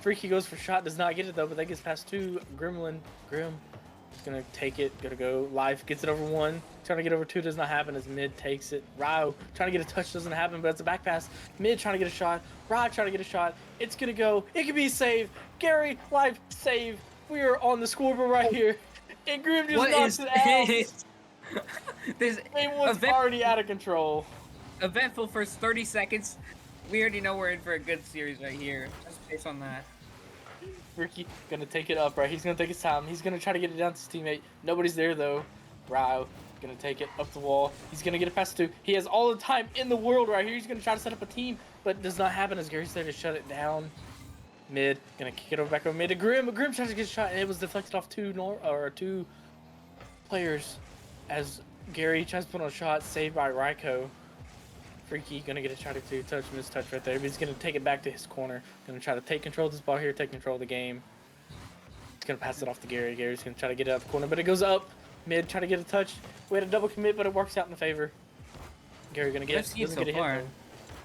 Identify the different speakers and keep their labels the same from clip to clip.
Speaker 1: Freaky goes for shot, does not get it though, but that gets past two. Grim is gonna take it, gonna go. Life gets it over one, trying to get over two, does not happen as Mid takes it. Ryo trying to get a touch, doesn't happen, but it's a back pass. Mid trying to get a shot, Ryo trying to get a shot. It's gonna go, it can be saved. Gary, Life, save. We are on the scoreboard right here. And Grim just knocks it out.
Speaker 2: This
Speaker 1: game was already out of control.
Speaker 2: Eventful first 30 seconds. We already know we're in for a good series right here, just based on that.
Speaker 1: Ricky gonna take it up, right? He's gonna take his time. He's gonna try to get it down to his teammate. Nobody's there though. Ryo gonna take it up the wall. He's gonna get it past two. He has all the time in the world right here. He's gonna try to set up a team, but it does not happen as Gary's there to shut it down. Mid gonna kick it over back over mid to Grim. But Grim tries to get a shot, and it was deflected off two players as Gary tries to put on a shot, saved by Ryko. Freaky gonna get a shot or two, touch, mistouch right there. But he's gonna take it back to his corner. Gonna try to take control of this ball here, take control of the game. He's gonna pass it off to Gary. Gary's gonna try to get it out the corner, but it goes up. Mid, try to get a touch. We had a double commit, but it works out in the favor. Gary gonna get it.
Speaker 2: So far,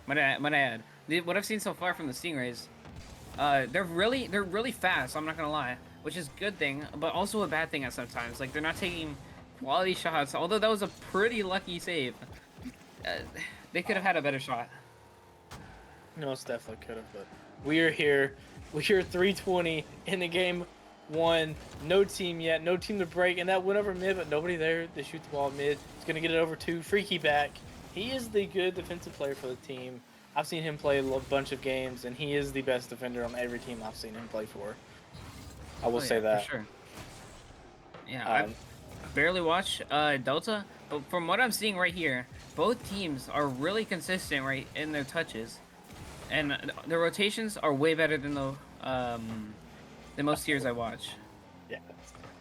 Speaker 2: might I add, what I've seen so far from the Stingrays, they're really fast. I'm not gonna lie, which is a good thing, but also a bad thing at sometimes. Like they're not taking quality shots. Although that was a pretty lucky save. They could have had a better shot.
Speaker 1: No, it's definitely could have, but we are here. We're here 3:20 in the game one. No team yet, no team to break, and that went over mid, but nobody there to shoot the ball mid. He's gonna get it over two. Freaky back. He is the good defensive player for the team. I've seen him play a bunch of games, and he is the best defender on every team I've seen him play for. I will say that.
Speaker 2: For sure. Yeah, I barely watch Delta, but from what I'm seeing right here, both teams are really consistent right in their touches, and the rotations are way better than the most tiers I watch.
Speaker 1: Yeah,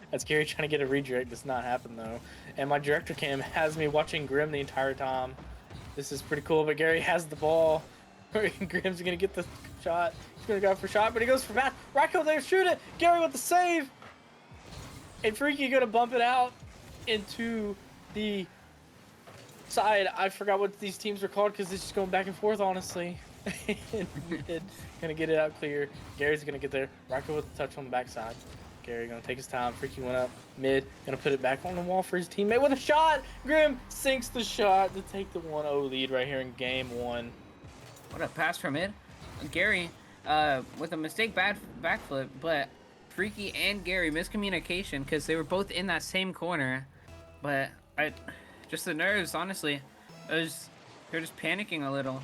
Speaker 1: that's Gary trying to get a redirect. Does not happen though, and my director cam has me watching Grim the entire time. This is pretty cool, but Gary has the ball. Grim's gonna get the shot. He's gonna go for shot, but he goes for pass. Ryko there, shoot it. Gary with the save, and Freaky gonna bump it out into the side. I forgot what these teams are called because it's just going back and forth, honestly. Gonna get it out clear. Gary's gonna get there. Ryko with the touch on the backside. Gary gonna take his time. Freaky went up mid. Gonna put it back on the wall for his teammate with a shot. Grim sinks the shot to take the 1-0 lead right here in game one.
Speaker 2: What a pass from mid. Gary with a mistake backflip, but Freaky and Gary miscommunication because they were both in that same corner. But just the nerves, honestly. They're just panicking a little.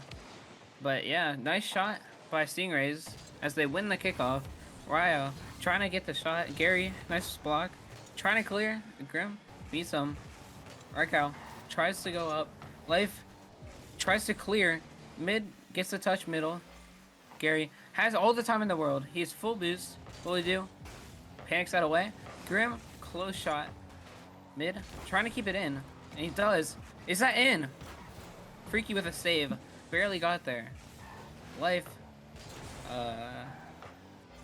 Speaker 2: But yeah, nice shot by Stingrays as they win the kickoff. Ryo trying to get the shot. Gary, nice block. Trying to clear. Grim beats him. Ryko tries to go up. Life tries to clear. Mid gets the touch middle. Gary has all the time in the world. He's full boost. What will he do? Panics that away. Grim, close shot. Mid trying to keep it in. And he does. Is that in? Freaky with a save. Barely got there. Life.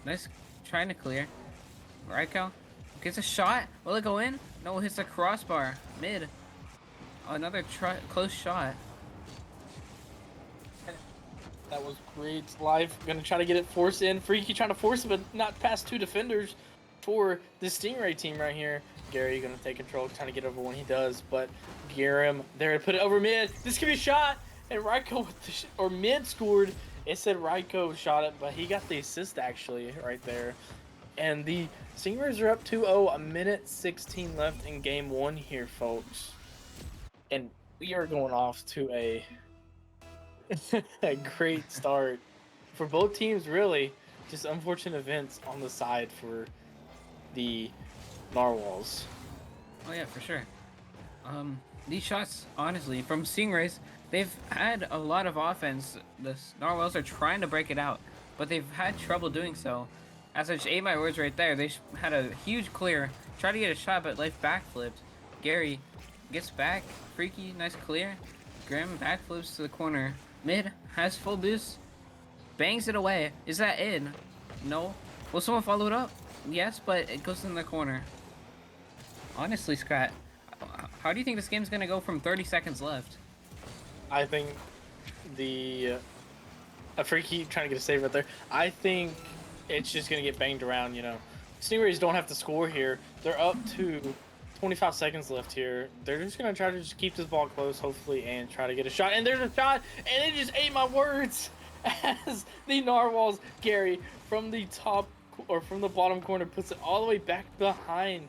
Speaker 2: Nice trying to clear. Ryko gets a shot. Will it go in? No, it hits the crossbar. Mid. Another close shot.
Speaker 1: That was great. Life gonna try to get it forced in. Freaky trying to force it, but not past two defenders for the Stingray team right here. Gary gonna take control, trying to get over when he does, but Garim there to put it over mid. This could be a shot, and Ryko with or mid scored. It said Ryko shot it, but he got the assist actually right there. And the Stingrays are up 2-0, a minute 16 left in game one here, folks. And we are going off to a great start for both teams, really. Just unfortunate events on the side for the Narwhals.
Speaker 2: Oh yeah, for sure. These shots, honestly, from Stingrays, they've had a lot of offense. The Narwhals are trying to break it out, but they've had trouble doing so. As I just ate my words right there, they had a huge clear. Tried to get a shot, but Life backflipped. Gary gets back. Freaky, nice clear. Grim backflips to the corner. Mid has full boost. Bangs it away. Is that in? No. Will someone follow it up? Yes, but it goes in the corner. Honestly, Scott, how do you think this game's gonna go from 30 seconds left?
Speaker 1: I think the Freaky trying to get a save right there. I think it's just gonna get banged around. Stingrays don't have to score here. They're up to 25 seconds left here. They're just gonna try to just keep this ball close, hopefully, and try to get a shot. And there's a shot, and it just ate my words as the Narwhals, Gary, from the top or from the bottom corner, puts it all the way back behind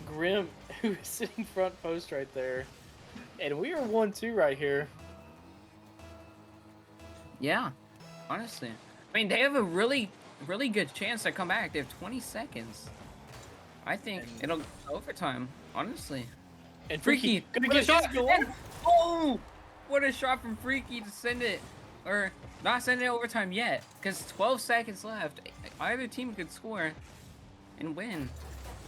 Speaker 1: Grim, who is sitting front post right there. And we are 1-2 right here.
Speaker 2: Yeah, honestly. I mean, they have a really good chance to come back. They have 20 seconds. I think it'll go overtime, honestly.
Speaker 1: And Freaky gonna
Speaker 2: get
Speaker 1: get
Speaker 2: a shot.
Speaker 1: his goal.
Speaker 2: Oh, what a shot from Freaky to send it, or not send it overtime yet, because 12 seconds left. Either team could score and win.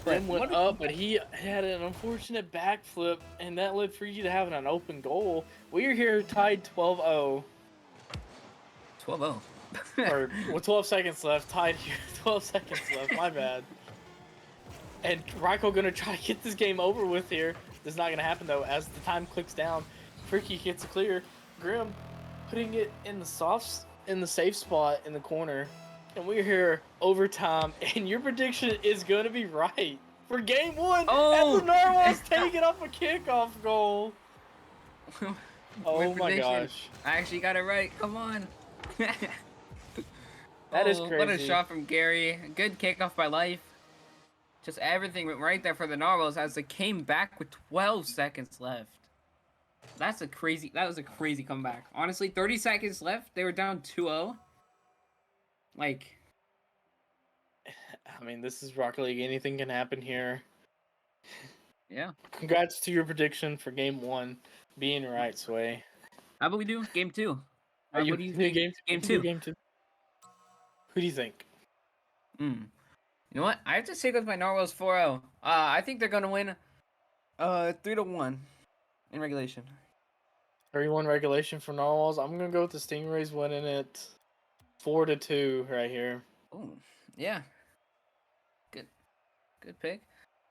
Speaker 1: Grim went up, but he had an unfortunate backflip, and that led Freaky to having an open goal. We are here tied 12-0.
Speaker 2: 12-0.
Speaker 1: Or with 12 seconds left, tied here. 12 seconds left, my bad. And Raiko gonna try to get this game over with here. This is not gonna happen though, as the time clicks down. Freaky gets a clear. Grim putting it in the safe spot in the corner. And we're here overtime, and your prediction is gonna be right. For game 1, as the Narwhals taking up a kickoff goal. Oh my gosh.
Speaker 2: I actually got it right, come on.
Speaker 1: That is crazy.
Speaker 2: What a shot from Gary. Good kickoff by Life. Just everything went right there for the Narwhals as they came back with 12 seconds left. That was a crazy comeback. Honestly, 30 seconds left. They were down 2-0. Like,
Speaker 1: I mean, this is Rocket League. Anything can happen here.
Speaker 2: Yeah.
Speaker 1: Congrats to your prediction for game 1 being right, Sway.
Speaker 2: How about we do game 2?
Speaker 1: Are you
Speaker 2: what do you think? Game 2.
Speaker 1: Game 2. Who do you think?
Speaker 2: You know what? I have to stick with my Narwhals 4-0. I think they're gonna win 3-1 in regulation.
Speaker 1: 3-1 regulation for Narwhals. I'm gonna go with the Stingrays winning it 4-2 right here.
Speaker 2: Oh, yeah. Good pick.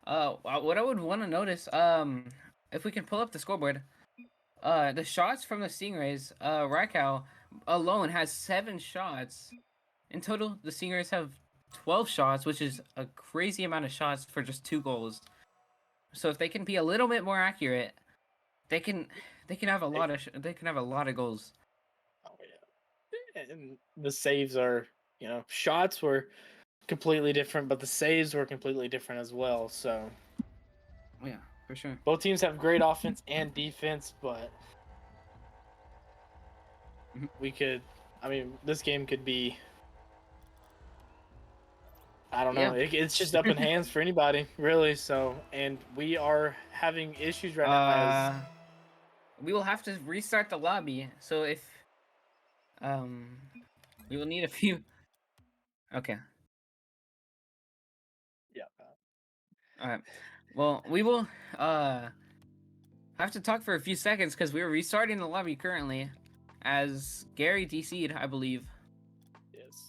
Speaker 2: What I would want to notice, if we can pull up the scoreboard, the shots from the Stingrays, Raikau alone has 7 shots. In total, the Stingrays have 12 shots, which is a crazy amount of shots for just 2 goals. So if they can be a little bit more accurate, they can have a lot of goals.
Speaker 1: Oh yeah. And the saves are, shots were completely different, but the saves were completely different as well. So
Speaker 2: yeah, for sure.
Speaker 1: Both teams have great offense and defense, but this game could be, I don't know. Yeah. It's just up in hands for anybody, really. So, and we are having issues right now.
Speaker 2: We will have to restart the lobby. So if, we will need a few. Okay.
Speaker 1: Yeah.
Speaker 2: All right. Well, we will have to talk for a few seconds because we are restarting the lobby currently, as Gary DC'd, I believe.
Speaker 1: Yes.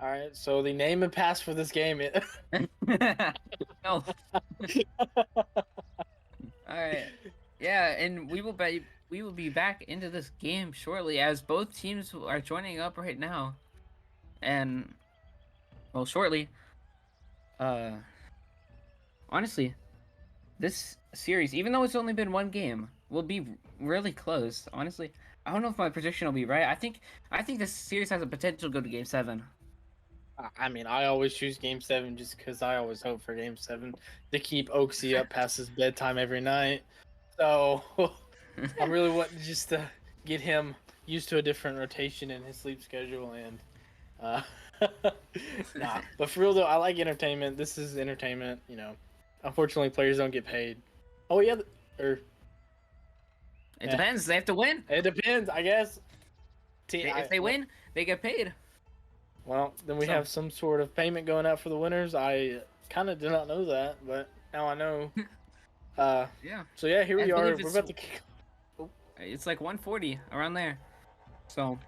Speaker 1: All right, so the name and pass for this game is...
Speaker 2: No. All right. Yeah, and we will be back into this game shortly, as both teams are joining up right now. And well, shortly. Honestly, this series, even though it's only been 1 game, will be really close. Honestly, I don't know if my prediction will be right. I think this series has a potential to go to Game 7.
Speaker 1: I mean, I always choose Game 7 just because I always hope for Game 7 to keep Oaksy up past his bedtime every night. So I'm really wanting just to get him used to a different rotation in his sleep schedule. And nah, but for real though, I like entertainment. This is entertainment. Unfortunately, players don't get paid. Oh yeah,
Speaker 2: it depends. They have to win.
Speaker 1: It depends, I guess.
Speaker 2: If they win, they get paid.
Speaker 1: Well, then we have some sort of payment going out for the winners. I kind of did not know that, but now I know.
Speaker 2: Yeah.
Speaker 1: So yeah, here we are. We're about to kick.
Speaker 2: Oh. It's like 140 around there. So,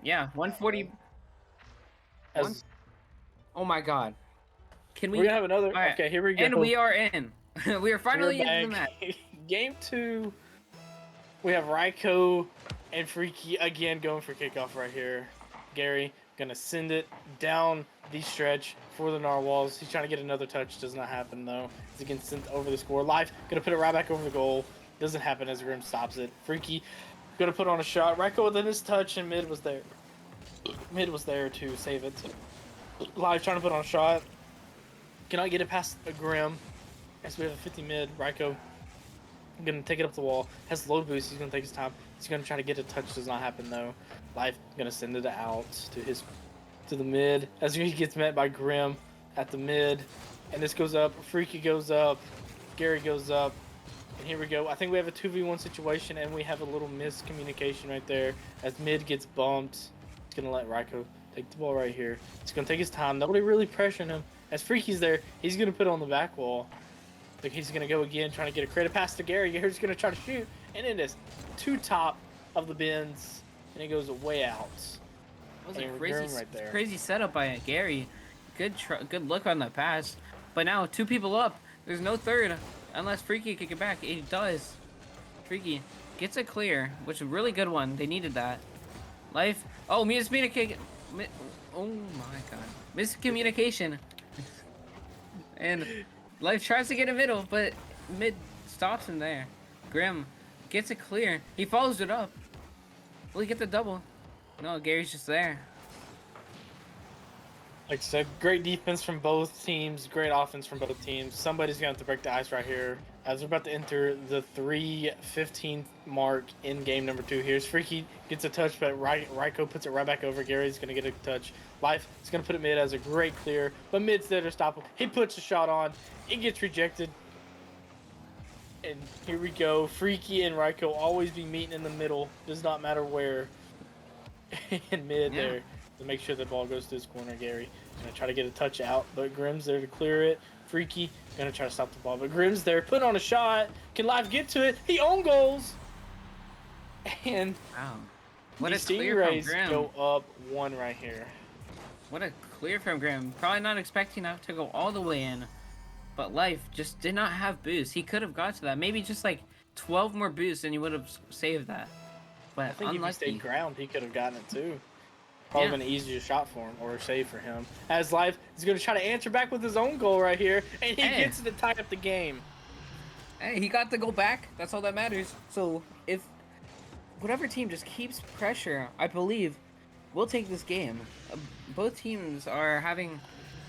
Speaker 2: yeah, 140. Oh my God. Can we?
Speaker 1: We're gonna have another.
Speaker 2: Right.
Speaker 1: Okay, here we go.
Speaker 2: And we are in. We are finally in the match.
Speaker 1: Game 2. We have Raiko And Freaky again going for kickoff right here. Gary gonna send it down the stretch for the Narwhals. He's trying to get another touch. Does not happen though. He's again sent over the score. Life gonna put it right back over the goal. Doesn't happen as Grim stops it. Freaky gonna put on a shot. Ryko within his touch and Mid was there. Mid was there to save it. Live trying to put on a shot. Cannot get it past a Grim. As we have a 50 mid. Ryko gonna take it up the wall. Has low boost. He's gonna take his time. He's gonna try to get a touch. Does not happen though. Life gonna send it out to the mid. As he gets met by Grim at the mid. And this goes up. Freaky goes up. Gary goes up. And here we go. I think we have a 2v1 situation and we have a little miscommunication right there. As mid gets bumped. He's gonna let Ryko take the ball right here. He's gonna take his time. Nobody really pressuring him. As Freaky's there, he's gonna put it on the back wall. Like he's gonna go again, trying to get a credit pass to Gary. Gary's gonna try to shoot, and it is two top of the bins, and it goes way out.
Speaker 2: That was a crazy setup by Gary. Good look on the pass, but now two people up. There's no third unless Freaky kick it back. It does. Freaky gets a clear, which is a really good one. They needed that. Life. Oh, miscommunication. Oh my god, miscommunication. And Life tries to get a middle, but Mid stops him there. Grim gets it clear. He follows it up. Will he get the double? No, Gary's just there.
Speaker 1: Like I said, great defense from both teams, great offense from both teams. Somebody's going to have to break the ice right here. As we're about to enter the 3:15 mark in game number 2. Here's Freaky gets a touch, but Ryko puts it right back over. Gary's going to get a touch. Life is going to put it Mid as a great clear, but Mid's there to stop him. He puts a shot on. It gets rejected. And here we go. Freaky and Ryko always be meeting in the middle. Does not matter where. And Mid there to make sure the ball goes to his corner. Gary gonna try to get a touch out, but Grim's there to clear it. Freaky gonna try to stop the ball, but Grim's there, put on a shot. Can Live get to it? He own goals. And
Speaker 2: wow, what
Speaker 1: the
Speaker 2: a clear from
Speaker 1: Stingrays
Speaker 2: Grim.
Speaker 1: go up 1 right here.
Speaker 2: What a clear from Grim. Probably not expecting that to go all the way in, but Life just did not have boost. He could have got to that. Maybe just like 12 more boosts and he would have saved that. But
Speaker 1: I think
Speaker 2: unlucky.
Speaker 1: if he stayed ground, he could have gotten it too. Probably been an easier shot for him or a save for him. As Life is going to try to answer back with his own goal right here, and he gets it to tie up the game.
Speaker 2: Hey, he got the goal back. That's all that matters. So if whatever team just keeps pressure, I believe, we'll take this game. Both teams are having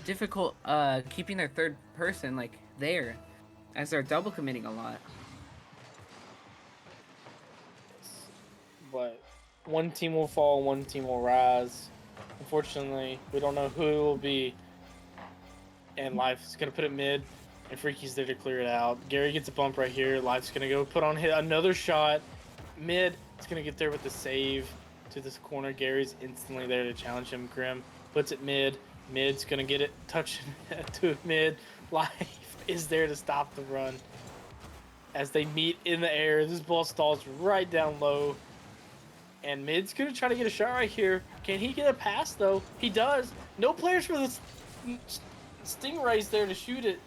Speaker 2: difficult keeping their third person like there, as they're double committing a lot.
Speaker 1: But one team will fall, one team will rise. Unfortunately, we don't know who it will be. And Life's going to put it Mid, and Freaky's there to clear it out. Gary gets a bump right here. Life's going to go put on another shot. Mid is going to get there with the save to this corner. Gary's instantly there to challenge him. Grim puts it Mid. Mid's going to get it, touching to Mid. Life is there to stop the run. As they meet in the air, this ball stalls right down low. And Mid's going to try to get a shot right here. Can he get a pass, though? He does. No players for the Stingrays there to shoot it.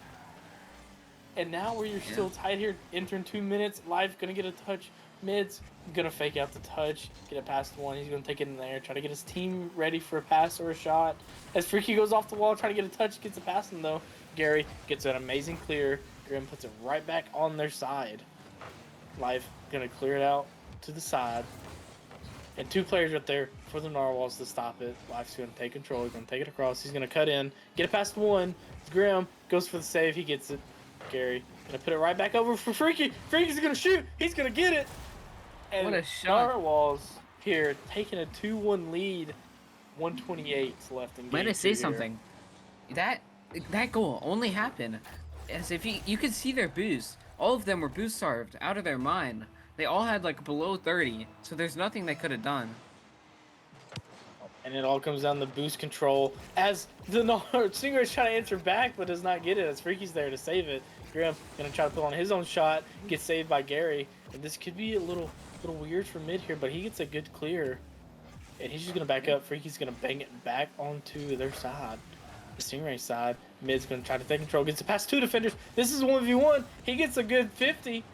Speaker 1: And now we're still tied here, entering 2 minutes. Live going to get a touch. Mid's going to fake out the touch, get it past one. He's going to take it in the air, try to get his team ready for a pass or a shot. As Freaky goes off the wall, trying to get a touch, gets a pass in, though. Gary gets an amazing clear. Grim puts it right back on their side. Live going to clear it out to the side. And 2 players right there for the Narwhals to stop it. Life's going to take control. He's going to take it across. He's going to cut in. Get it past one. Grim goes for the save. He gets it. Gary going to put it right back over for Freaky. Freaky's going to shoot. He's going to get it. And
Speaker 2: what a shot.
Speaker 1: Narwhals here taking a 2-1 lead. 128 left in game.
Speaker 2: Might I say something? That goal only happened as if you could see their boost. All of them were boost starved out of their mind. They all had like below 30, so there's nothing they could have done.
Speaker 1: And it all comes down to boost control as the Stingrays trying to answer back but does not get it as Freaky's there to save it. Grim gonna try to put on his own shot, gets saved by Gary. And this could be a little weird for Mid here, but he gets a good clear. And he's just gonna back up. Freaky's gonna bang it back onto their side. The Stingray side. Mid's gonna try to take control, gets it past 2 defenders. This is 1v1. He gets a good 50.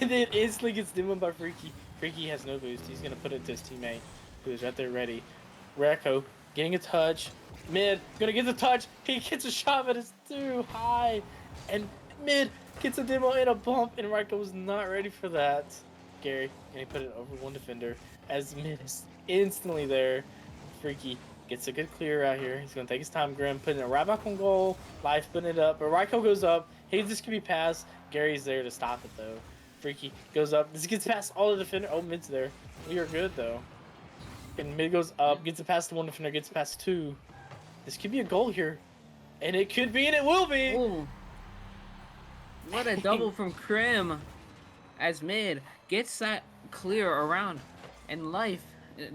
Speaker 1: And then instantly gets dimmed by Freaky. Freaky has no boost. He's gonna put it to his teammate, who is right there ready. Racco getting a touch. Mid gonna get the touch. He gets a shot, but it's too high. And Mid gets a demo and a bump, and Racco was not ready for that. Gary gonna put it over one defender as Mid is instantly there. Freaky gets a good clear out here. He's gonna take his time. Grim putting it right back on goal. Life putting it up, but Racco goes up. Hey, this could be passed. Gary's there to stop it though. Freaky goes up. This gets past all the defender. Oh, Mid's there. We are good though. And Mid goes up, gets it past the one defender, gets past two. This could be a goal here. And it could be, and it will be.
Speaker 2: Ooh. What a double from Krim. As Mid gets that clear around. And Life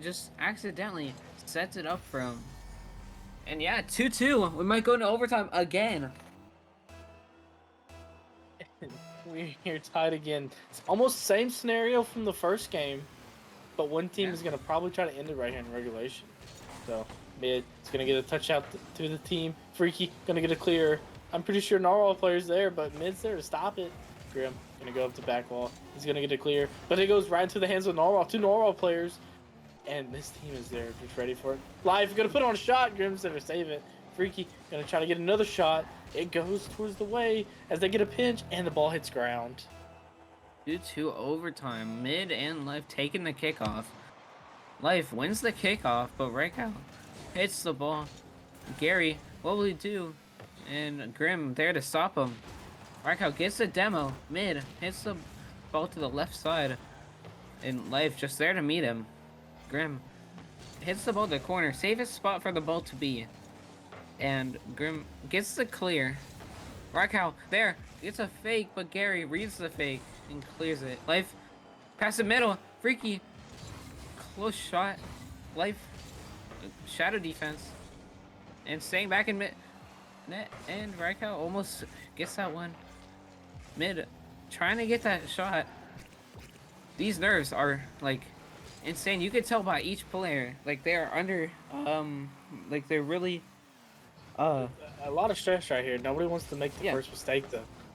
Speaker 2: just accidentally sets it up for him. And yeah, 2-2. We might go into overtime again.
Speaker 1: We're tied again. It's almost same scenario from the first game, but one team is gonna probably try to end it right here in regulation. So Mid is gonna get a touch out to the team. Freaky gonna get a clear. I'm pretty sure Narwhal player's there, but Mid's there to stop it. Grim gonna go up the back wall. He's gonna get a clear, but it goes right into the hands of Narwhal. Two Narwhal players, and this team is there just ready for it. Live gonna put on a shot. Grim's there to save it. Freaky gonna try to get another shot. It goes towards the way as they get a pinch, and the ball hits ground.
Speaker 2: 2-2 overtime. Mid and Life taking the kickoff. Life wins the kickoff, but Racco hits the ball. Gary, what will he do? And Grim there to stop him. Racco gets the demo. Mid hits the ball to the left side. And Life just there to meet him. Grim hits the ball to the corner. Safest spot for the ball to be. And Grim gets the clear. Racco there gets a fake, but Gary reads the fake and clears it. Life past the middle. Freaky close shot. Life shadow defense and staying back in mid net, and Racco almost gets that one. Mid trying to get that shot. These nerves are like insane. You could tell by each player, like they are under like they're really
Speaker 1: a lot of stress right here. Nobody wants to make the first mistake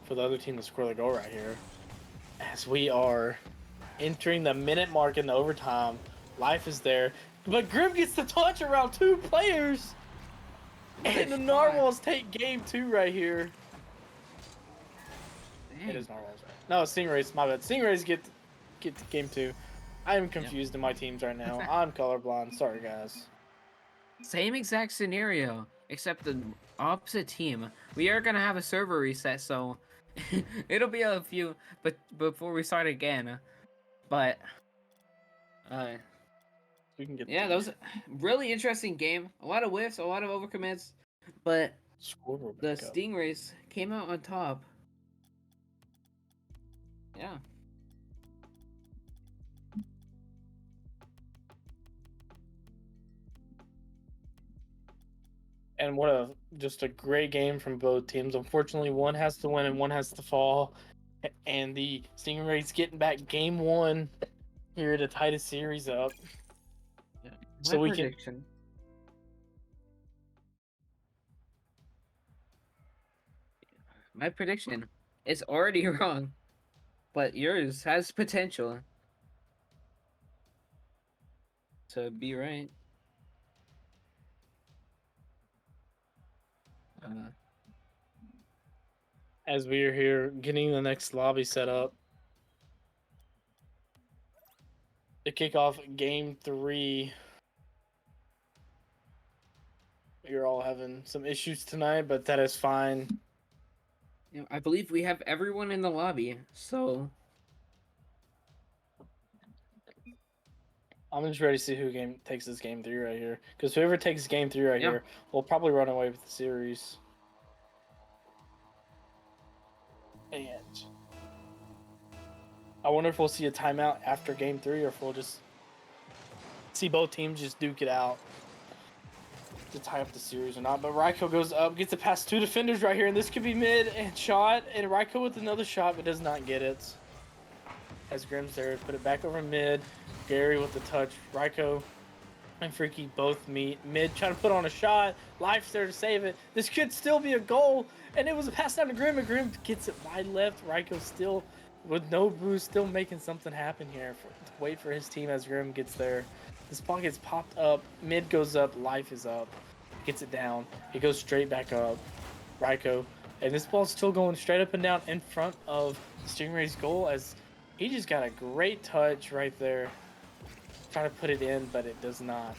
Speaker 1: for the other team to score the goal right here. As we are entering the minute mark in the overtime, Life is there, but Grim gets the touch around two players, and the Narwhals take game 2 right here. Dang. It is Narwhals, right? No, Stingrays. My bad. Stingrays get game 2. I am confused in my teams right now. I'm colorblind. Sorry, guys.
Speaker 2: Same exact scenario, except the opposite team. We are gonna have a server reset, so it'll be a few, but before we start again. But
Speaker 1: we can get.
Speaker 2: Yeah, that was a really interesting game. A lot of whiffs, a lot of overcommits, but the Stingrays came out on top. Yeah.
Speaker 1: And what just a great game from both teams. Unfortunately, one has to win and one has to fall. And the Stingrays getting back game 1 here to tie the series up.
Speaker 2: Yeah.
Speaker 1: So we can.
Speaker 2: My prediction is already wrong, but yours has potential to be right.
Speaker 1: As we are here getting the next lobby set up to kick off game 3. We're all having some issues tonight, but that is fine.
Speaker 2: Yeah, I believe we have everyone in the lobby, so
Speaker 1: I'm just ready to see who takes this game 3 right here. Because whoever takes game 3 right here will probably run away with the series. And I wonder if we'll see a timeout after game 3 or if we'll just see both teams just duke it out to tie up the series or not. But Racco goes up, gets it past 2 defenders right here, and this could be mid and shot. And Racco with another shot, but does not get it. As Grim's there, put it back over mid. Gary with the touch. Racco and Freaky both meet. Mid trying to put on a shot. Life's there to save it. This could still be a goal. And it was a pass down to Grim, and Grim gets it wide left. Racco still with no boost, still making something happen here. To wait for his team as Grim gets there. This ball gets popped up. Mid goes up. Life is up. Gets it down. It goes straight back up. Raiko. And this ball's still going straight up and down in front of Stingray's goal as he just got a great touch right there. Trying to put it in, but it does not.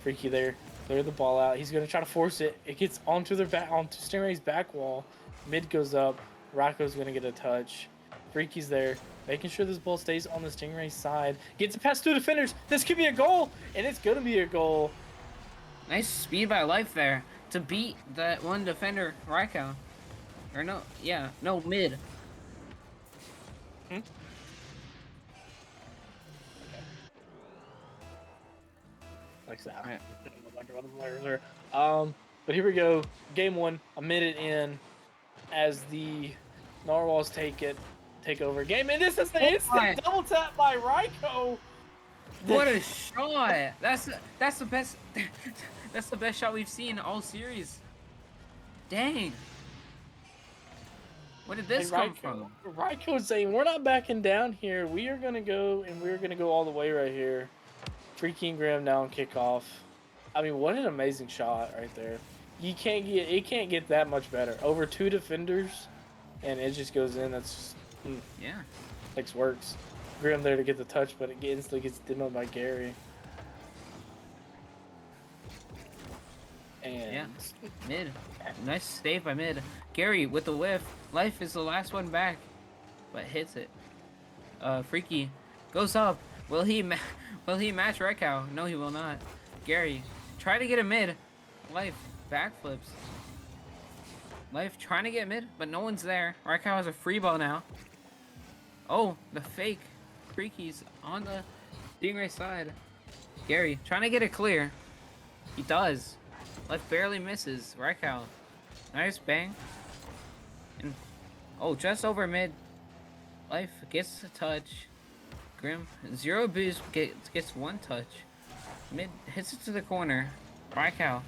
Speaker 1: Freaky there. Clear the ball out. He's going to try to force it. It gets onto Stingray's back wall. Mid goes up. Raiko's going to get a touch. Freaky's there, making sure this ball stays on the Stingray side. Gets it past 2 defenders. This could be a goal, and it's going to be a goal.
Speaker 2: Nice speed by Life there to beat that one defender, Raiko. Or no, yeah, no, Mid.
Speaker 1: Hmm? Like that.
Speaker 2: Right.
Speaker 1: But here we go. Game 1, a minute in, as the Narwhals take over game, and this is the instant double tap by Raiko.
Speaker 2: What a shot! That's the best. That's the best shot we've seen all series. Dang. Where did this come from?
Speaker 1: Raiko is saying, we're not backing down here. We are going to go, and we're going to go all the way right here. Freaky and Graham now on kickoff. I mean, what an amazing shot right there. It can't get that much better. Over 2 defenders, and it just goes in. That's
Speaker 2: yeah.
Speaker 1: Six works. Graham there to get the touch, but it instantly gets demoed by Gary. And
Speaker 2: yeah, Mid. Nice save by Mid. Gary with the whiff. Life is the last one back, but hits it. Freaky goes up. Will he match Raiko? No, he will not. Gary, try to get a Mid. Life backflips. Life trying to get Mid, but no one's there. Raiko has a free ball now. Oh, the fake. Freaky's on the Stingray side. Gary trying to get it clear. He does. Life barely misses. Raiko. Nice bang. And oh, just over Mid. Life gets a touch. Grim 0 boost gets 1 touch. Mid hits it to the corner. Raiko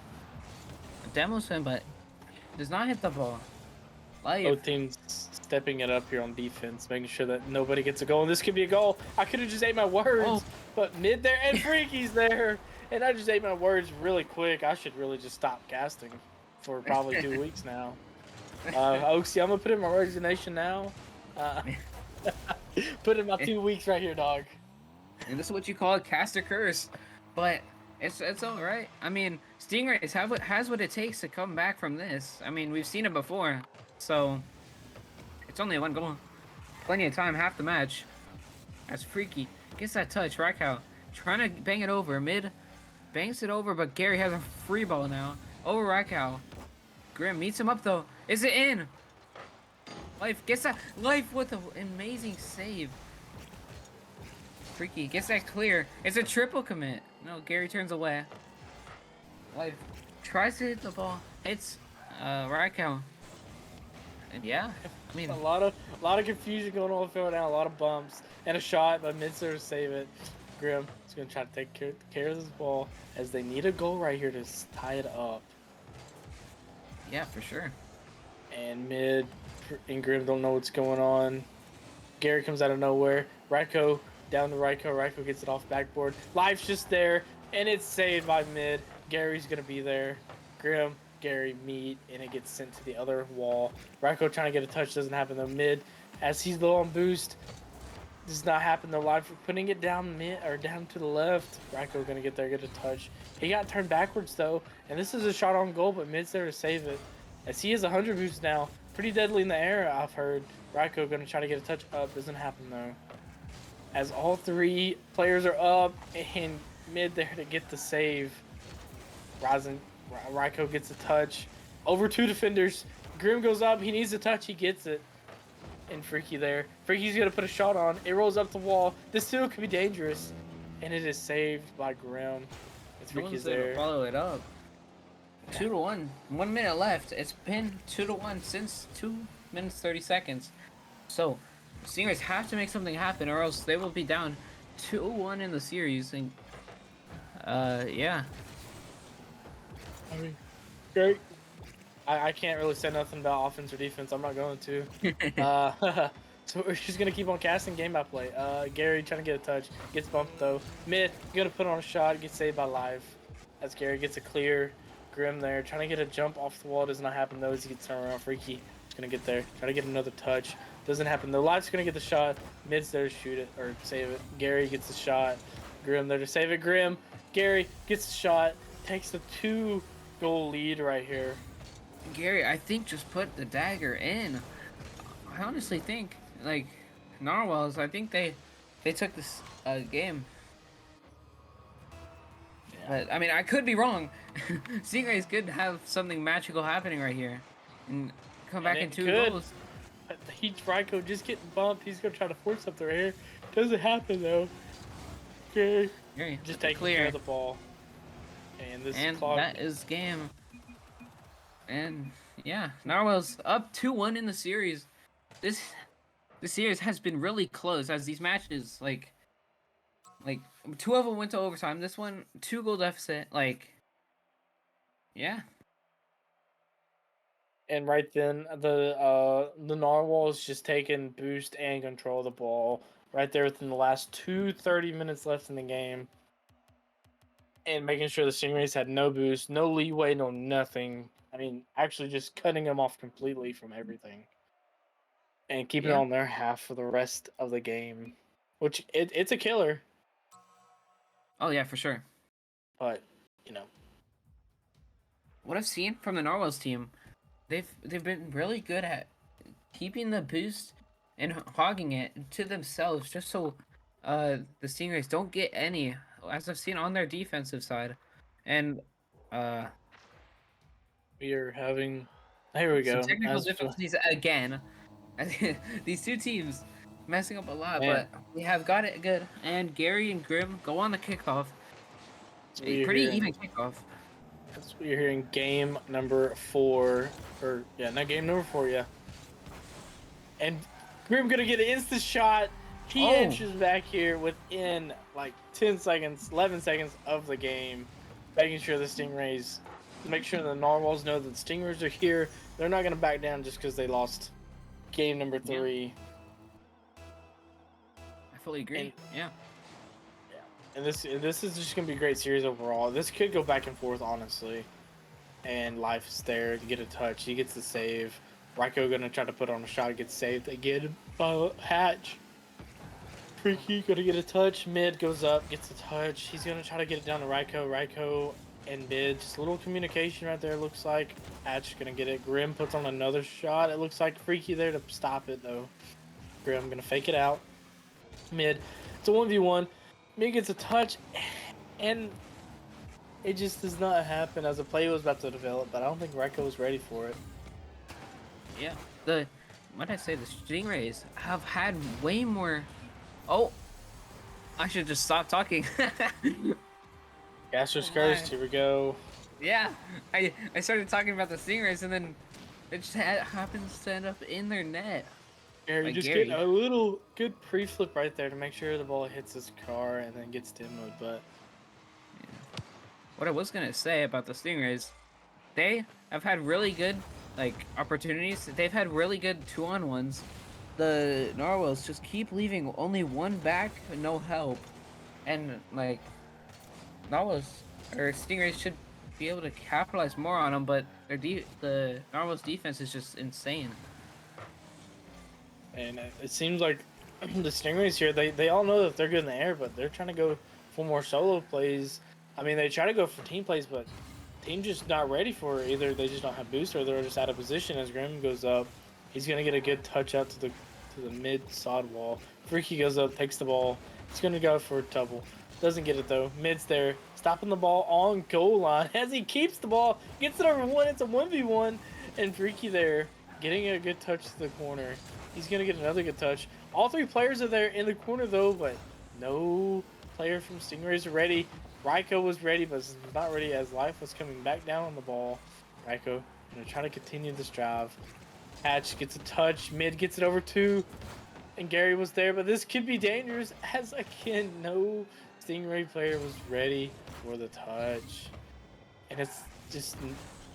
Speaker 2: demos him, but does not hit the ball. Life.
Speaker 1: Both teams stepping it up here on defense, making sure that nobody gets a goal. And this could be a goal. I could have just ate my words, but Mid there and Freaky's there. And I just ate my words really quick. I should really just stop casting for probably 2 weeks now. Oaksy, I'm going to put in my resignation now. Put in my 2 weeks right here, dog.
Speaker 2: And this is what you call a caster curse. But it's all right. I mean, Stingrays has what it takes to come back from this. I mean, we've seen it before. So, it's only 1 goal. Plenty of time, half the match. That's Freaky. Gets that touch. Raiko trying to bang it over. Mid bangs it over, but Gary has a free ball now. Over Raiko. Grim meets him up, though. Is it in? Life gets that. Life with an amazing save. Freaky gets that clear. It's a triple commit. No, Gary turns away. Life tries to hit the ball. Hits Raiko. And yeah, I mean
Speaker 1: a lot of confusion going on the field now. A lot of bumps and a shot, but Midser to save it. Grim is going to try to take care of this ball as they need a goal right here to tie it up.
Speaker 2: Yeah, for sure.
Speaker 1: And Mid and Grim don't know what's going on. Gary comes out of nowhere. Raiko down to Raiko. Raiko gets it off backboard. Life's just there, and it's saved by Mid. Gary's going to be there. Grim, Gary meet, and it gets sent to the other wall. Raiko trying to get a touch, doesn't happen though. Mid, as he's low on boost, does not happen though. Life putting it down mid or down to the left. Raiko gonna get there, get a touch. He got turned backwards though, and this is a shot on goal, but Mid's there to save it. As he has 100 boost now, pretty deadly in the air. I've heard. Raiko gonna try to get a touch up, doesn't happen though. As all 3 players are up and Mid there to get the save. Raiko gets a touch. Over 2 defenders. Grim goes up. He needs a touch. He gets it. And Freaky there. Freaky's going to put a shot on. It rolls up the wall. This still could be dangerous. And it is saved by Grim. It's Freaky's there.
Speaker 2: Follow it up. 2-1. 1 minute left. It's been 2-1 since 2 minutes 30 seconds. So, Stingers have to make something happen or else they will be down 2-1 in the series. And, yeah.
Speaker 1: I mean, great. I can't really say nothing about offense or defense. I'm not going to. So we're just gonna keep on casting game by play. Gary trying to get a touch, gets bumped though. Mid gonna put on a shot, gets saved by Live. As Gary gets a clear. Grim there, trying to get a jump off the wall, does not happen though. As he gets turned around, Freaky is gonna get there, try to get another touch, doesn't happen though. Live's gonna get the shot, Mid's there to shoot it or save it. Gary gets the shot, Grim there to save it. Grim, Gary gets the shot, takes the 2-goal lead right here.
Speaker 2: Gary, I think, just put the dagger in. I honestly think, like, Narwhals, I think they took this game. But, I mean, I could be wrong. Stingrays could have something magical happening right here. And come back in 2 goals.
Speaker 1: But Ryko just getting bumped. He's going to try to force something right here. Doesn't happen, though. Okay. Just taking care of the ball. And this
Speaker 2: that is game. And, yeah, Narwhals up 2-1 in the series. This series has been really close as these matches, like 2 of them went to overtime. This one, 2-goal deficit. Like, yeah.
Speaker 1: And right then, the Narwhals just taking boost and control of the ball right there within the last 30 minutes left in the game, and making sure the Stingrays had no boost, no leeway, no nothing. I mean, actually just cutting them off completely from everything, and keeping it on their half for the rest of the game, which it's a killer.
Speaker 2: Oh yeah, for sure.
Speaker 1: But you know,
Speaker 2: what I've seen from the Narwhals team, they've been really good at keeping the boost and hogging it to themselves, just so the Stingrays don't get any, as I've seen on their defensive side. And
Speaker 1: we are having, here we go,
Speaker 2: technical difficulties again. These 2 teams messing up a lot, but we have got it good. And Gary and Grim go on the kickoff. A pretty even kickoff.
Speaker 1: That's what you're hearing. Game number 4, or yeah, not game number 4, yeah. And Grim gonna get an instant shot. He enters back here within like 10 seconds, 11 seconds of the game, making sure the Stingrays, make sure the Narwhals know that the Stingrays are here. They're not gonna back down just because they lost game number 3.
Speaker 2: I fully agree. Yeah.
Speaker 1: And this is just gonna be a great series overall. This could go back and forth, honestly. And Life's there to get a touch. He gets the save. Ryko gonna try to put on a shot, gets saved again by Hatch. Freaky gonna get a touch. Mid goes up, gets a touch. He's gonna try to get it down to Ryko. Ryko and Mid, just a little communication right there. Looks like Hatch gonna get it. Grim puts on another shot. It looks like Freaky there to stop it though. Grim gonna fake it out. Mid, it's a 1v1. Mid gets a touch, and it just does not happen as the play was about to develop, but I don't think Ryko was ready for it.
Speaker 2: Yeah, what I say, the Stingrays have had way more. Oh, I should just stop talking.
Speaker 1: Gaster's cursed. Here we go.
Speaker 2: Yeah, I started talking about the Stingrays, and then it just happens to end up in their net.
Speaker 1: Gary just getting a little good pre-flip right there to make sure the ball hits his car and then gets demoed, but
Speaker 2: yeah. What I was gonna say about the Stingrays, they have had really good opportunities. They've had really good 2-on-1s. The Narwhals just keep leaving only one back, no help, and Narwhals or Stingrays should be able to capitalize more on them, but the Narwhals defense is just insane.
Speaker 1: And it seems like the Stingrays here, they all know that they're good in the air, but they're trying to go for more solo plays. I mean, they try to go for team plays, but team just not ready for it. Either they just don't have boost or they're just out of position as Grim goes up. He's going to get a good touch out to the mid sod wall. Freaky goes up, takes the ball. He's going to go for a double. Doesn't get it, though. Mid's there, stopping the ball on goal line as he keeps the ball. Gets it over 1. It's a 1v1. And Freaky there, getting a good touch to the corner. He's going to get another good touch. All 3 players are there in the corner, though, but no player from Stingrays are ready. Ryko was ready, but was not ready as Life was coming back down on the ball. Ryko going to try to continue this drive. Hatch gets a touch. Mid gets it over 2. And Gary was there, but this could be dangerous as, again, no Stingray player was ready for the touch. And it's just,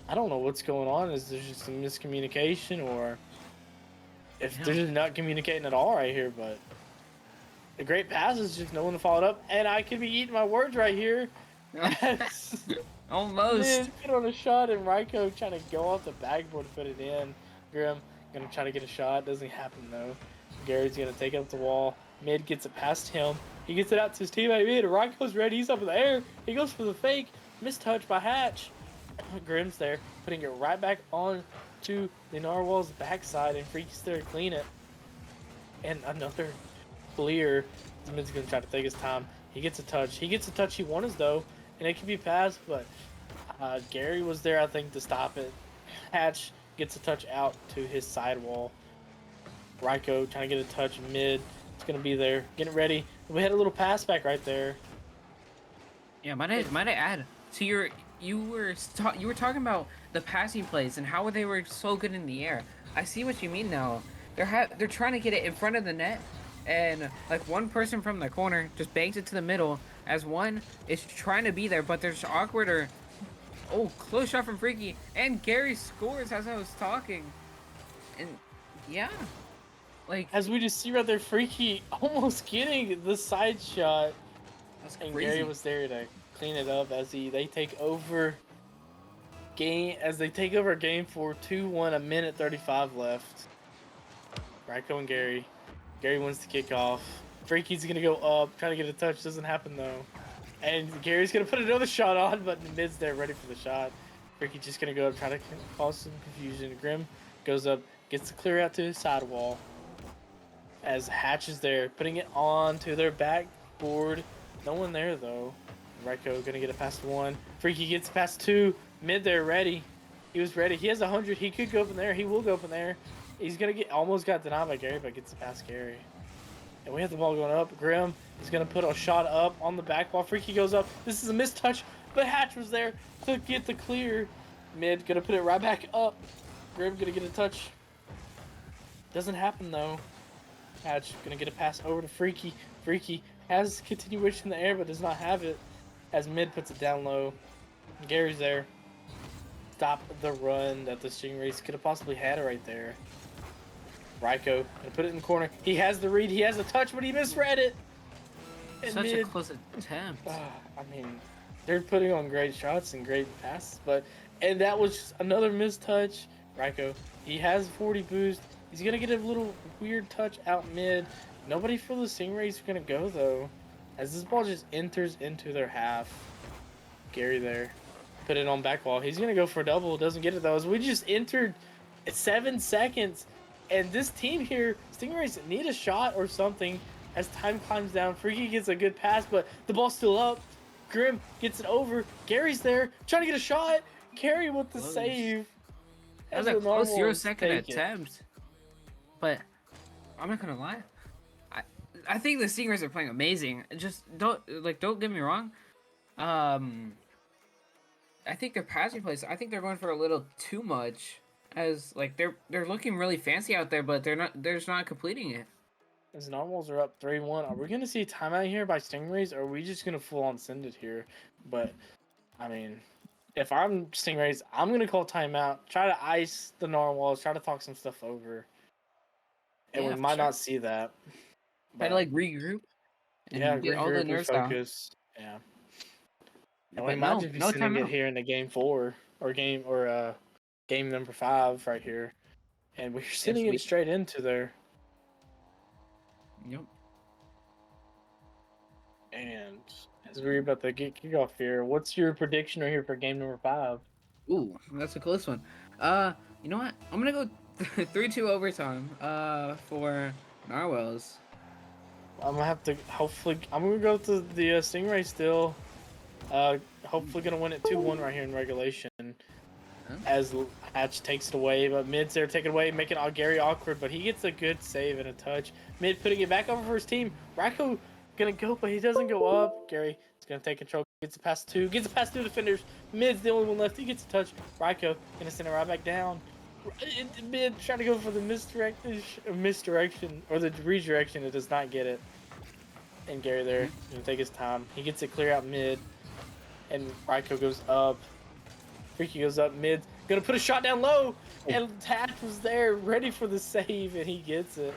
Speaker 1: I don't know what's going on. Is there just some miscommunication, or if
Speaker 2: Yeah.
Speaker 1: they're just not communicating at all right here, but the great pass is just no one to follow it up, and I could be eating my words right here.
Speaker 2: Almost.
Speaker 1: Mid put on a shot, and Raiko trying to go off the backboard to put it in. Grim gonna try to get a shot, doesn't happen though. Gary's gonna take it up the wall. Mid gets it past him. He gets it out to his teammate Mid. Raiko's ready. He's up in the air. He goes for the fake. Mistouch by Hatch. Grim's there, putting it right back on to the Narwhal's backside, and Freaky's there to clean it. And another clear. Mid's gonna try to take his time. He gets a touch. He gets a touch he wanted though, and it can be passed, but Gary was there, I think, to stop it. Hatch gets a touch out to his sidewall. Raiko trying to get a touch mid. It's gonna be there, getting ready. We had a little pass back right there.
Speaker 2: Yeah, might I add to you were talking about the passing plays and how they were so good in the air. I see what you mean now. They're trying to get it in front of the net, and like one person from the corner just bangs it to the middle as one is trying to be there, but there's awkward or close shot from Freaky, and Gary scores as I was talking, and yeah, like
Speaker 1: As we just see right there, Freaky almost getting the side shot,
Speaker 2: that's
Speaker 1: and
Speaker 2: crazy.
Speaker 1: Gary was there to clean it up as they take over game 4, 2-1, a minute 35 left. Raiko and Gary. Gary wins the kickoff. Freaky's gonna go up, trying to get a touch, doesn't happen though. And Gary's gonna put another shot on, but Mid's there ready for the shot. Freaky's just gonna go up, try to cause some confusion. Grim goes up, gets the clear out to his sidewall. As Hatch is there, putting it on to their backboard. No one there though. Raiko gonna get it past 1. Freaky gets past 2. Mid there ready. He was ready. He has 100. He could go up in there. He will go up in there. He's gonna almost got denied by Gary, but gets it past Gary. And we have the ball going up. Grim is gonna put a shot up on the back wall. Freaky goes up. This is a missed touch, but Hatch was there to get the clear. Mid gonna put it right back up. Grim gonna get a touch. Doesn't happen though. Hatch gonna get a pass over to Freaky. Freaky has continuation in the air, but does not have it. As Mid puts it down low. Gary's there. Stop the run that the Stingrays could have possibly had it right there. Raiko gonna put it in the corner. He has the read. He has the touch, but he misread it. And
Speaker 2: Such
Speaker 1: Mid,
Speaker 2: a close attempt.
Speaker 1: I mean, they're putting on great shots and great passes, and that was just another missed touch. Raiko, he has 40 boost. He's gonna get a little weird touch out mid. Nobody for the Stingrays are gonna go though, as this ball just enters into their half. Gary there, put it on back wall. He's gonna go for a double. Doesn't get it though. As we just entered 7 seconds, and this team here, Stingrays, need a shot or something. As time climbs down, Freaky gets a good pass, but the ball's still up. Grim gets it over. Gary's there, trying to get a shot. Gary with the
Speaker 2: Close.
Speaker 1: save.
Speaker 2: That was
Speaker 1: As
Speaker 2: a
Speaker 1: the
Speaker 2: close
Speaker 1: Narwhals
Speaker 2: 0-second
Speaker 1: take it.
Speaker 2: attempt. But I'm not gonna lie. I think the Stingrays are playing amazing. Just don't get me wrong. I think their passing plays. I think they're going for a little too much. As like they're looking really fancy out there, but they're just not completing it.
Speaker 1: As Narwhals are up 3-1, are we going to see a timeout here by Stingrays, or are we just going to full-on send it here? But, I mean, if I'm Stingrays, I'm going to call timeout, try to ice the Narwhals, try to talk some stuff over. And
Speaker 2: Yeah,
Speaker 1: we
Speaker 2: for
Speaker 1: might
Speaker 2: sure.
Speaker 1: not see that.
Speaker 2: Try to like regroup and
Speaker 1: Yeah,
Speaker 2: get all the
Speaker 1: regroup,
Speaker 2: nerves down.
Speaker 1: refocus. Yeah. And we
Speaker 2: But
Speaker 1: might just be
Speaker 2: no
Speaker 1: sending it
Speaker 2: timeout.
Speaker 1: here into game 4, or game number 5 right here. And we're sending it straight into there.
Speaker 2: Yep.
Speaker 1: And as we're about to get kickoff here, what's your prediction right here for game number 5?
Speaker 2: Ooh, that's a close one. You know what? I'm gonna go 3-2 overtime. For Narwhals.
Speaker 1: I'm gonna have to I'm gonna go to the Stingray still. Hopefully gonna win it 2-1 right here in regulation. As Hatch takes it away, but Mid's there taking it away, making Gary awkward, but he gets a good save and a touch. Mid putting it back over for his team. Raiko gonna go, but he doesn't go up. Gary is gonna take control, gets it past 2 defenders. Mid's the only one left, he gets a touch. Raiko gonna send it right back down. Mid trying to go for the misdirection or the redirection, it does not get it. And Gary there, gonna take his time. He gets it clear out mid, and Raiko goes up. Freaky goes up mid, gonna put a shot down low, and Hatch was there, ready for the save, and he gets it.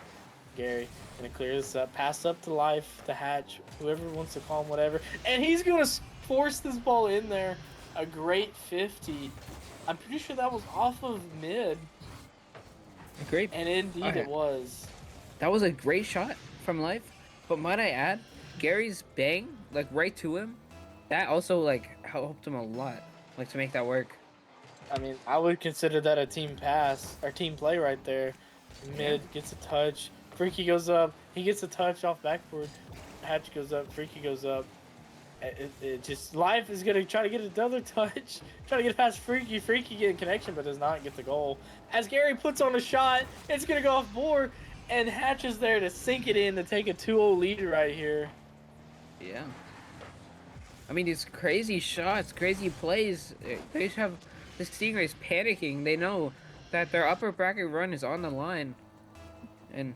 Speaker 1: Gary gonna clear this up, pass up to Life, to Hatch, whoever wants to call him, whatever, and he's gonna force this ball in there. A great 50. I'm pretty sure that was off of mid.
Speaker 2: Great.
Speaker 1: And indeed it was.
Speaker 2: That was a great shot from Life. But might I add, Gary's bang, like right to him, that also like helped him a lot, like to make that work.
Speaker 1: I mean, I would consider that a team pass or team play right there. Mid gets a touch. Freaky goes up. He gets a touch off backboard. Hatch goes up. Freaky goes up. It just Life is gonna try to get another touch, try to get past Freaky. Freaky getting connection, but does not get the goal. As Gary puts on a shot, it's gonna go off board, and Hatch is there to sink it in to take a 2-0 lead right here.
Speaker 2: Yeah. I mean, these crazy shots, crazy plays. They have the Stingrays panicking. They know that their upper bracket run is on the line, and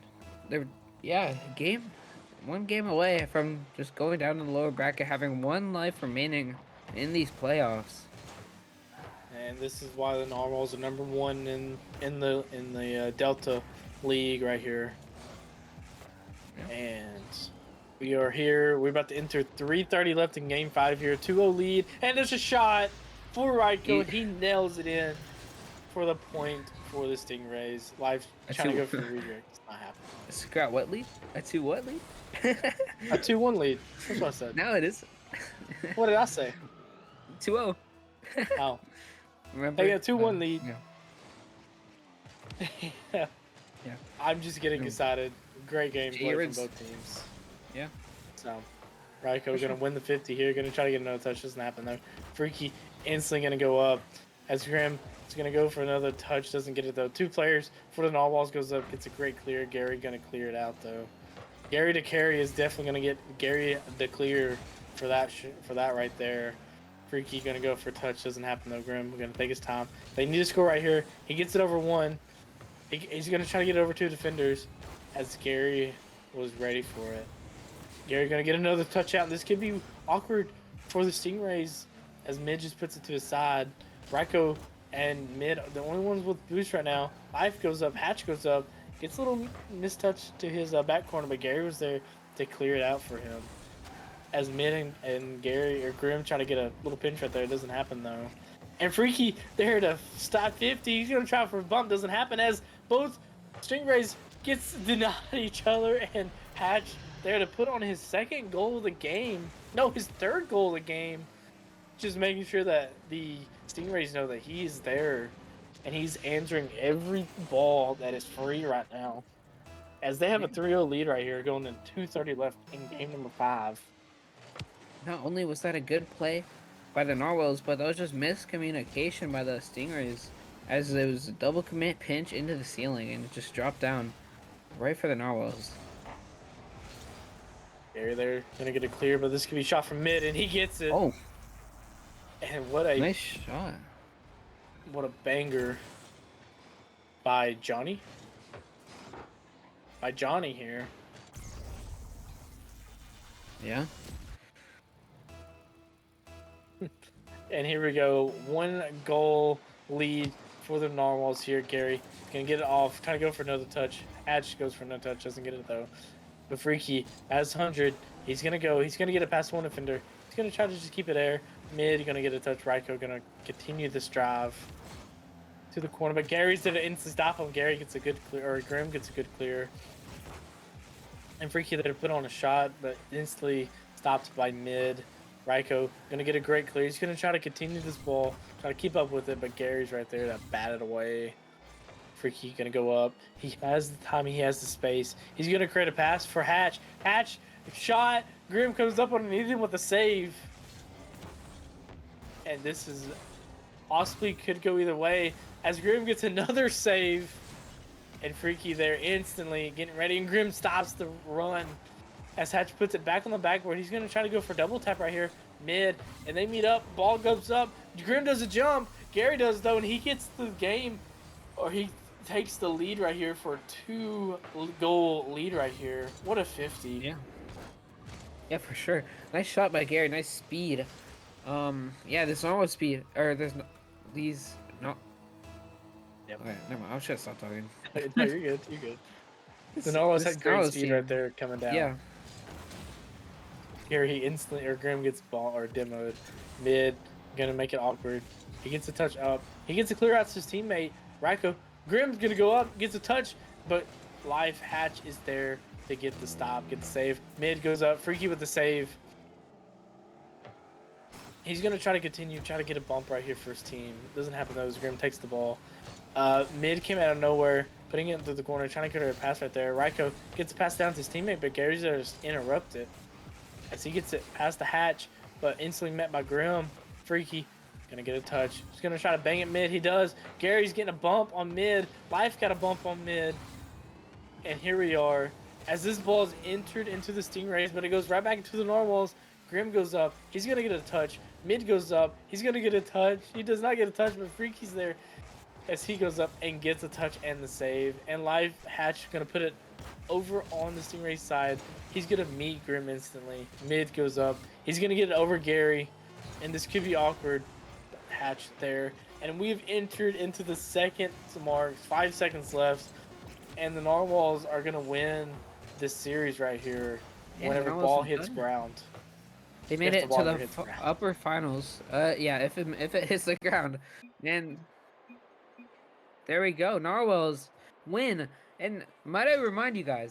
Speaker 2: they're one game away from just going down to the lower bracket, having one life remaining in these playoffs.
Speaker 1: And this is why the Narwhals are #1 in the Delta League right here. Yeah. And we are here. We're about to enter 3:30 left in Game 5 here. 2-0 lead, and there's a shot for Ryko. He nails it in for the point for the Stingrays. Live trying to go for the redirect. It's not happening.
Speaker 2: Scott, what lead? A 2-what lead?
Speaker 1: A 2-1 lead. That's what I said.
Speaker 2: No, it is.
Speaker 1: What did I say?
Speaker 2: 2-0.
Speaker 1: Oh.
Speaker 2: Remember?
Speaker 1: They got 2-1 lead.
Speaker 2: Yeah.
Speaker 1: Yeah.
Speaker 2: Yeah.
Speaker 1: I'm just getting excited. Great gameplay from both teams.
Speaker 2: Yeah.
Speaker 1: So, Ryko gonna win the 50 here. Gonna try to get another touch. Doesn't happen though. Freaky instantly gonna go up. As Grim is gonna go for another touch. Doesn't get it though. 2 players for the Narwhals goes up. Gets a great clear. Gary gonna clear it out though. Gary to carry is definitely gonna get Gary the clear for that right there. Freaky gonna go for a touch. Doesn't happen though. Grim gonna take his time. They need to score right here. He gets it over 1. He's gonna try to get it over 2 defenders. As Gary was ready for it. Gary gonna get another touch out. This could be awkward for the Stingrays as Mid just puts it to his side. Ryko and Mid are the only ones with boost right now. Life goes up, Hatch goes up, gets a little mistouch to his back corner, but Gary was there to clear it out for him. As Mid and Gary or Grim try to get a little pinch right there, it doesn't happen though. And Freaky there to stop 50. He's gonna try for a bump, doesn't happen as both Stingrays gets denied each other, and Hatch there to put on his second goal of the game. No, his third goal of the game. Just making sure that the Stingrays know that he's there and he's answering every ball that is free right now. As they have a 3-0 lead right here going to 2:30 left in game number 5.
Speaker 2: Not only was that a good play by the Narwhals, but that was just miscommunication by the Stingrays, as it was a double commit pinch into the ceiling and it just dropped down right for the Narwhals.
Speaker 1: Gary there gonna get it clear, but this could be shot from Mid, and he gets it.
Speaker 2: Oh,
Speaker 1: and what a
Speaker 2: nice shot!
Speaker 1: What a banger by Johnny. By Johnny here.
Speaker 2: Yeah.
Speaker 1: And here we go. 1 goal lead for the Narwhals here. Gary gonna get it off. Trying to go for another touch. Hatch goes for another touch. Doesn't get it though. But Freaky has 100. He's gonna go. He's gonna get it past 1 defender. He's gonna try to just keep it there. Mid gonna get a touch. Ryko gonna continue this drive to the corner. But Gary's gonna instantly stop him. Gary gets a good clear, or Grim gets a good clear. And Freaky there to put on a shot, but instantly stopped by Mid. Ryko gonna get a great clear. He's gonna try to continue this ball, try to keep up with it, but Gary's right there to bat it away. Freaky gonna go up. He has the time, he has the space. He's gonna create a pass for Hatch. Hatch shot. Grim comes up underneath him with a save. And this is possibly could go either way as Grim gets another save. And Freaky there instantly getting ready, and Grim stops the run. As Hatch puts it back on the backboard, he's going to try to go for double tap right here, Mid, and they meet up, ball goes up, Grim does a jump, Gary does though, and he gets the game, or he takes the lead right here for 2-goal lead right here. What a 50.
Speaker 2: Yeah. Yeah, for sure. Nice shot by Gary, nice speed. Yeah, there's normal speed, or there's no, these
Speaker 1: Yep.
Speaker 2: Okay, never mind. I should stop talking.
Speaker 1: No, you're good. You're good. The Narwhals
Speaker 2: This
Speaker 1: had great
Speaker 2: Narwhals
Speaker 1: speed right
Speaker 2: team.
Speaker 1: there coming down.
Speaker 2: Yeah.
Speaker 1: Here he instantly, or Grim gets ball or demoed. Mid, gonna make it awkward. He gets a touch up. He gets a clear out to his teammate, Ryko. Grim's gonna go up, gets a touch, but Life Hatch is there to get the stop, get the save. Mid goes up, Freaky with the save. He's gonna try to continue, try to get a bump right here for his team. Doesn't happen though, as Grim takes the ball. Mid came out of nowhere, putting it into the corner, trying to get a pass right there. Ryko gets a pass down to his teammate, but Gary's there to just interrupt it. As he gets it past the hatch, but instantly met by Grim. Freaky, gonna get a touch. He's gonna try to bang it mid. He does. Gary's getting a bump on mid. Life got a bump on mid. And here we are. As this ball is entered into the Stingrays, but it goes right back into the Narwhals. Grim goes up. He's gonna get a touch. Mid goes up. He's gonna get a touch. He does not get a touch, but Freaky's there. As he goes up and gets a touch and the save. And Life Hatch gonna put it over on the Stingray side. He's gonna meet Grim instantly. Mid goes up. He's gonna get it over Gary, and this could be awkward. Hatch there, and we've entered into the second mark. 5 seconds left, and the Narwhals are gonna win this series right here.
Speaker 2: Yeah,
Speaker 1: whenever
Speaker 2: Narwhals
Speaker 1: ball
Speaker 2: are
Speaker 1: hits
Speaker 2: done.
Speaker 1: ground.
Speaker 2: They made
Speaker 1: If
Speaker 2: it
Speaker 1: the
Speaker 2: to
Speaker 1: ball
Speaker 2: the
Speaker 1: hits ground.
Speaker 2: upper finals. Yeah, if it hits the ground, and there we go. Narwhals win. And might I remind you guys,